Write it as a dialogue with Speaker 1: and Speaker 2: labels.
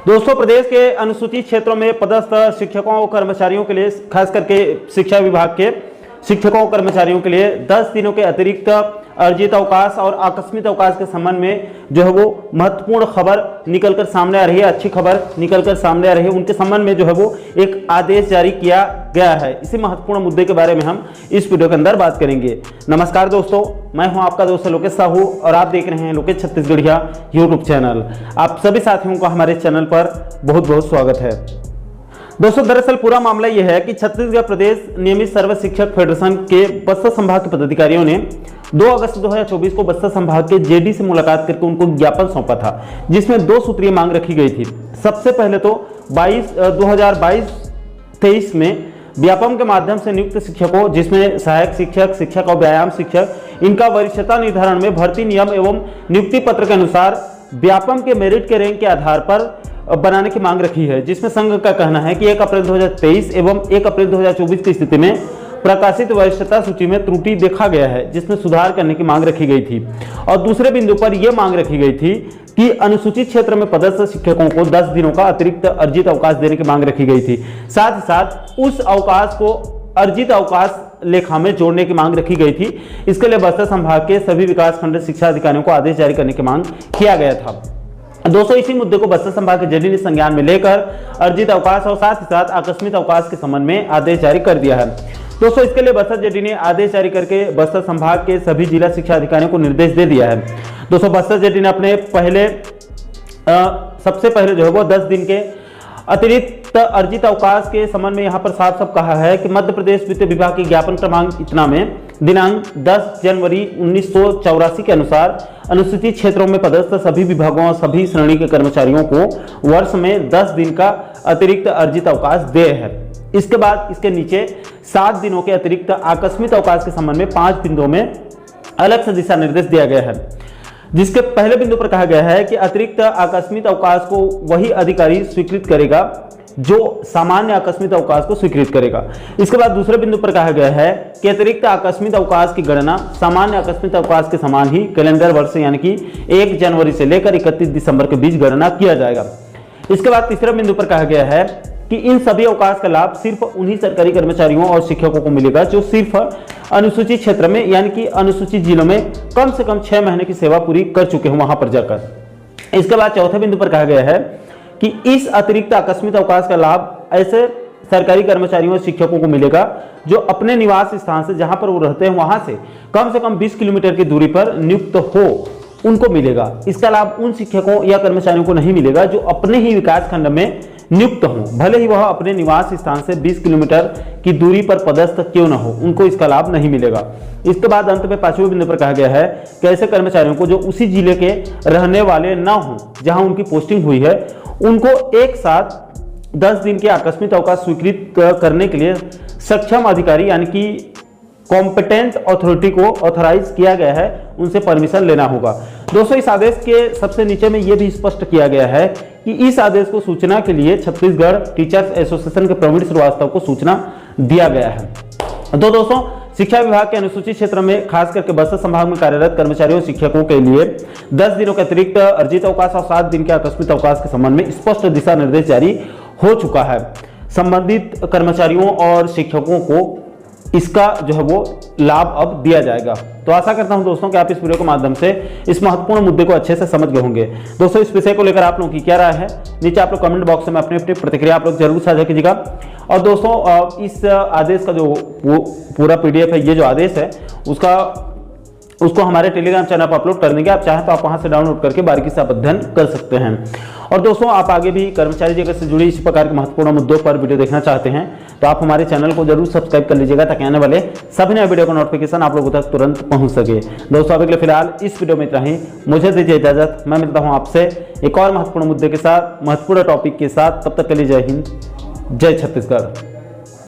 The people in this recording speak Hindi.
Speaker 1: दोस्तों, प्रदेश के अनुसूचित क्षेत्रों में पदस्थ शिक्षकों और कर्मचारियों के लिए, खास करके शिक्षा विभाग के शिक्षकों और कर्मचारियों के लिए 10 दिनों के अतिरिक्त अर्जित अवकाश और आकस्मिक अवकाश के संबंध में जो है वो महत्वपूर्ण खबर निकलकर सामने आ रही है, अच्छी खबर निकलकर सामने आ रही है। उनके संबंध में जो है वो एक आदेश जारी किया गया है। इसी महत्वपूर्ण मुद्दे के बारे में हम इस वीडियो के अंदर बात करेंगे। नमस्कार दोस्तों, मैं हूं आपका दोस्त लोकेश साहू और आप देख रहे हैं लोकेश छत्तीसगढ़िया यूट्यूब चैनल। आप सभी साथियों का हमारे चैनल पर बहुत बहुत स्वागत है। दोस्तों, दरअसल पूरा मामला यह है कि छत्तीसगढ़ प्रदेश नियमित सर्व शिक्षक फेडरेशन के बस्तर संभाग के पदाधिकारियों ने 2 अगस्त 2024 को बस्तर संभाग के जेडी से मुलाकात करके उनको ज्ञापन सौंपा था, जिसमें 2 सूत्रीय मांग रखी गई थी। सबसे पहले तो 2022-23 में व्यापम के माध्यम से नियुक्त शिक्षकों, जिसमें सहायक शिक्षक, शिक्षक और व्यायाम शिक्षक, इनका वरिष्ठता निर्धारण में भर्ती नियम एवं नियुक्ति पत्र के अनुसार व्यापम के मेरिट के रैंक के आधार पर बनाने की मांग रखी है, जिसमें संघ का कहना है कि 1 अप्रैल 2023 एवं 1 अप्रैल 2024 की स्थिति में प्रकाशित वरिष्ठता सूची में त्रुटि देखा गया है, जिसमें सुधार करने की मांग रखी गई थी। और दूसरे बिंदु पर यह मांग रखी गई थी कि अनुसूचित क्षेत्र में पदस्थ शिक्षकों को 10 दिनों का अतिरिक्त अर्जित अवकाश देने की मांग रखी गई थी। साथ ही साथ उस अवकाश को अर्जित अवकाश लेखा में जोड़ने की मांग रखी गई थी। इसके लिए बस्तर संभाग के सभी विकासखंड शिक्षा अधिकारियों को आदेश जारी करने की मांग किया गया था। दोस्तों, इसी मुद्दे को बस्तर संभाग के जेडी ने संज्ञान में लेकर अर्जित अवकाश और साथ ही साथ आकस्मिक अवकाश के संबंध में आदेश जारी कर दिया है। दोस्तों, इसके लिए बस्तर जेडी ने आदेश जारी करके बस्तर संभाग के सभी जिला शिक्षा अधिकारियों को निर्देश दे दिया है। दोस्तों, बस्तर जेडी ने अपने सबसे पहले जो है वो 10 दिन के अतिरिक्त अर्जित अवकाश के संबंध में यहाँ पर साफ साफ कहा है कि मध्य प्रदेश वित्त विभाग के ज्ञापन क्रमांक इतना में दिनांक 10 जनवरी 1984 के अनुसार अनुसूचित क्षेत्रों में पदस्थ सभी विभागों और सभी श्रेणी के कर्मचारियों को वर्ष में 10 दिन का अतिरिक्त अर्जित अवकाश दे है। इसके बाद इसके नीचे 7 दिनों के अतिरिक्त आकस्मिक अवकाश के संबंध में 5 बिंदुओं में अलग से दिशा निर्देश दिया गया है, जिसके पहले बिंदु पर कहा गया है कि अतिरिक्त आकस्मिक अवकाश को वही अधिकारी स्वीकृत करेगा जो सामान्य आकस्मिक अवकाश को स्वीकृत करेगा। इसके बाद दूसरे बिंदु पर कहा गया है कि अतिरिक्त आकस्मिक अवकाश की गणना सामान्य आकस्मिक अवकाश के समान ही कैलेंडर वर्ष यानी कि 1 जनवरी से लेकर 31 दिसंबर के बीच गणना किया जाएगा। इसके बाद तीसरे बिंदु पर कहा गया है कि इन सभी अवकाश का लाभ सिर्फ उन्हीं सरकारी कर्मचारियों और शिक्षकों को मिलेगा जो सिर्फ अनुसूचित क्षेत्र में यानी कि अनुसूचित जिलों में कम से कम 6 महीने की सेवा पूरी कर चुके हों वहां पर जाकर। इसके बाद चौथे बिंदु पर कहा गया है कि इस अतिरिक्त आकस्मिक अवकाश का लाभ ऐसे सरकारी कर्मचारियों और शिक्षकों को मिलेगा जो अपने निवास स्थान से, जहां पर वो रहते हैं, वहां से कम 20 किलोमीटर की दूरी पर नियुक्त हो, उनको मिलेगा। इसका लाभ उन शिक्षकों या कर्मचारियों को नहीं मिलेगा जो अपने ही विकास खंड में नियुक्त हों, भले ही वह अपने निवास स्थान से 20 किलोमीटर की दूरी पर पदस्थ क्यों न हो, उनको इसका लाभ नहीं मिलेगा। इसके बाद अंत में 5वें बिंदु पर कहा गया है कि ऐसे कर्मचारियों को जो उसी जिले के रहने वाले न हों जहां उनकी पोस्टिंग हुई है, उनको एक साथ 10 दिन के आकस्मिक अवकाश स्वीकृत करने के लिए सक्षम अधिकारी यानी कि कॉम्पिटेंट अथॉरिटी को ऑथराइज किया गया है, उनसे परमिशन लेना होगा। दोस्तों, इस आदेश के सबसे नीचे में यह भी स्पष्ट किया गया है कि इस आदेश को सूचना के लिए छत्तीसगढ़ टीचर्स एसोसिएशन के प्रवीण श्रीवास्तव को सूचना दिया गया है। तो दोस्तों, शिक्षा विभाग के अनुसूचित क्षेत्र में खास करके बस्तर संभाग में कार्यरत कर्मचारियों और शिक्षकों के लिए 10 दिनों के अतिरिक्त अर्जित अवकाश और 7 दिन के आकस्मिक अवकाश के संबंध में स्पष्ट दिशा निर्देश जारी हो चुका है। संबंधित कर्मचारियों और शिक्षकों को इसका जो है वो लाभ अब दिया जाएगा। तो आशा करता हूं दोस्तों कि आप इस वीडियो के माध्यम से इस महत्वपूर्ण मुद्दे को अच्छे से समझ गए होंगे। दोस्तों, इस विषय को लेकर आप लोगों की क्या राय है, नीचे आप लोग कमेंट बॉक्स में अपनी अपनी प्रतिक्रिया आप लोग जरूर साझा कीजिएगा। और दोस्तों, इस आदेश का जो पूरा PDF है, ये जो आदेश है उसको हमारे टेलीग्राम चैनल पर अपलोड कर देंगे। आप चाहें तो आप वहां से डाउनलोड करके बारीकी से आप अध्ययन कर सकते हैं। और दोस्तों, आप आगे भी कर्मचारी जगत से जुड़ी इस प्रकार के महत्वपूर्ण मुद्दों पर वीडियो देखना चाहते हैं तो आप हमारे चैनल को जरूर सब्सक्राइब कर लीजिएगा, ताकि आने वाले सभी नए वीडियो का नोटिफिकेशन आप लोगों तक तुरंत पहुंच सके। दोस्तों, अभी के लिए फिलहाल इस वीडियो में इतना ही। मुझे दीजिए इजाजत, मैं मिलता हूं आपसे एक और महत्वपूर्ण मुद्दे के साथ, महत्वपूर्ण टॉपिक के साथ। तब तक के लिए जय हिंद, जय छत्तीसगढ़।